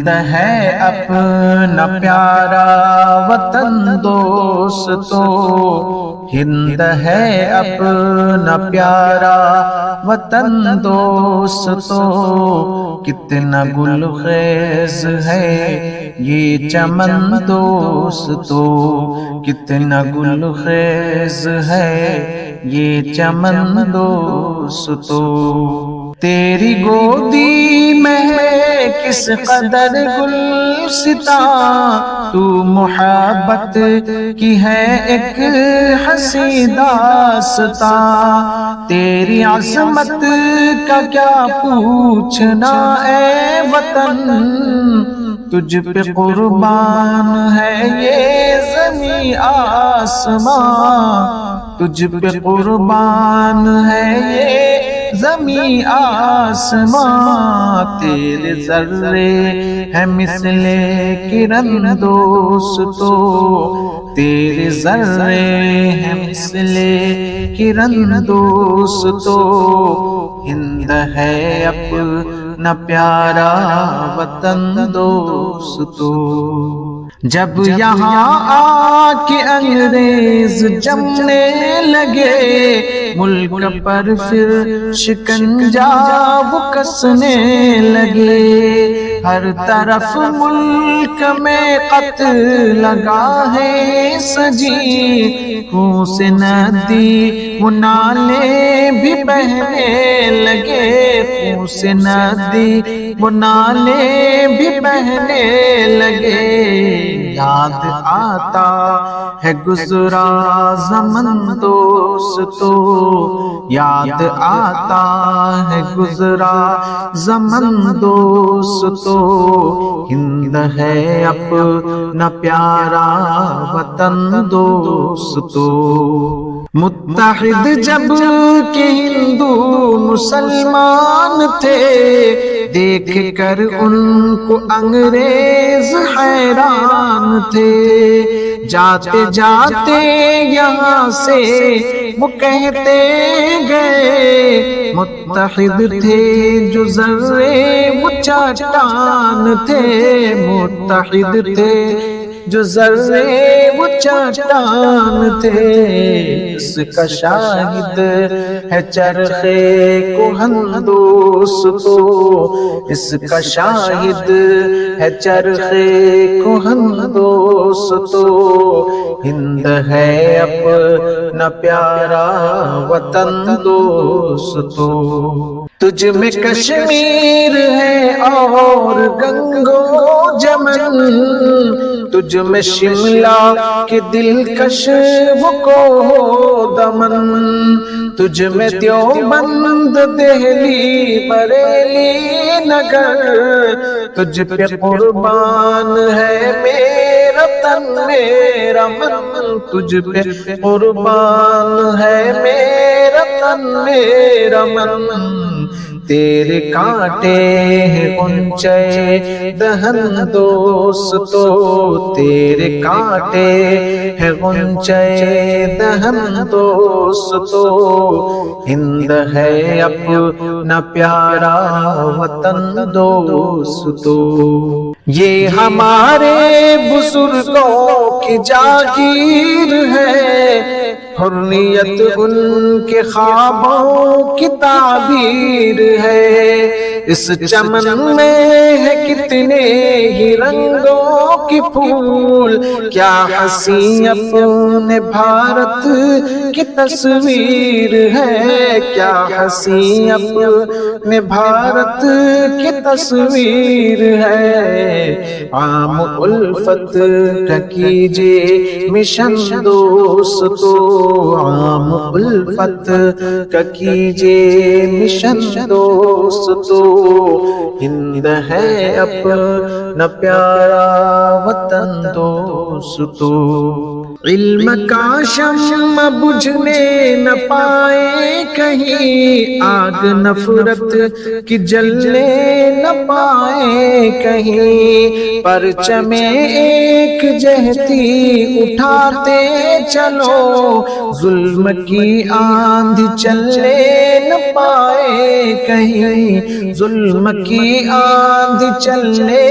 ہند ہے اپنا پیارا وطن دوستو، ہند ہے اپنا پیارا وطن دوستو، کتنا گل خیز ہے یہ چمن دوستو، کتنا گل خیز ہے یہ چمن دوستو، تیری گودی میں ہے کس قدر گلستاں، تو محبت کی ہے ایک حسین داستاں، تیری عظمت کا کیا پوچھنا اے وطن، تجھ پہ قربان ہے یہ زمین آسمان، تجھ پہ قربان ہے یہ زمین آسمان، تیرے ذرے ہے مثل کرن دوستو، تیرے ذرے ہے مثل کرن دوستو، ہند ہے اپنا پیارا وطن دوستو، جب یہاں آ کے انگریز جمنے لگے ملک پر پھر شکنجا وہ کسنے لگے، ہر طرف ملک میں قتل گاہیں سجی، خون سے ندی وہ نالے بھی بہنے لگے، خون سے ندی وہ نالے بھی بہنے لگے، یاد آتا ہے گزرا زمن دوستو، یاد آتا ہے گزرا زمن دوستو، ہند ہے اپنا پیارا وطن دوستو، متحد جب کہ ہندو مسلمان تھے، دیکھ کر ان کو انگریز حیران تھے، جاتے جاتے یہاں سے وہ کہتے گئے، متحد تھے جو ذرے وہ چٹان تھے، متحد تھے جو ذرے وہ چٹان تھے، اس کا شاہد ہے چرخے کہن دوستو، اس کا شاہد ہے چرخے کہن دوستو، ہند ہے اپنا پیارا وطن دوستو، تجھ میں کشمیر ہے اور گنگو جمن، تجھ میں شملہ کے دلکش وہ کو دمن، تجھ میں دیوبند دہلی بریلی نگر، تجھ پہ قربان ہے میرا تن میرا من، تجھ پہ قربان ہے میرا تن میرا من، تیرے کانٹے ہیں غنچے دہن دوستو، تیرے کانٹے ہیں غنچے دہن دوستو، ہند ہے اپنا پیارا وطن دوستو، یہ ہمارے بزرگوں کی جاگیر ہے، حریت ان کے خوابوں کی تعبیر ہے، اس چمن میں ہے کتنے ہی رنگوں کی پھول، کیا حسین اپنے بھارت کی تصویر ہے، کیا حسین اپنے بھارت کی تصویر ہے، عام الفت کا کیجئے مشن دوستو، عام الفت کا کیجئے مشن دوستو، ہند ہے اپنا پیارا وطن دوستو۔ علم کا شمع بجھنے نہ پائے کہیں، آگ نفرت کی جلنے نہ پائے کہیں، پرچم ایک جہتی اٹھاتے چلو، ظلم کی آندھی چلنے نہ پائے کہیں، ظلم کی آندھی چلنے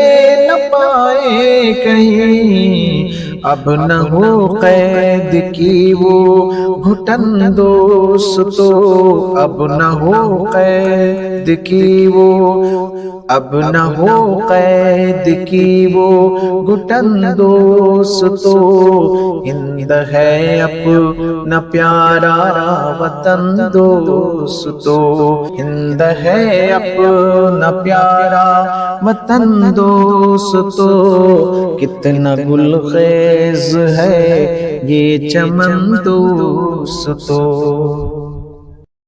نہ پائے کہیں، اب نہ ہو قید کی وہ گھٹن دوستو، اب نہ ہو قید کی وہ، اب نہ ہو قید کی وہ گھٹن دوستو، ہند ہے اپنا پیارا وطن دوستو، ہند ہے اپنا پیارا وطن دوستو، کتنا گلخیز ہے یہ چمن دوستو۔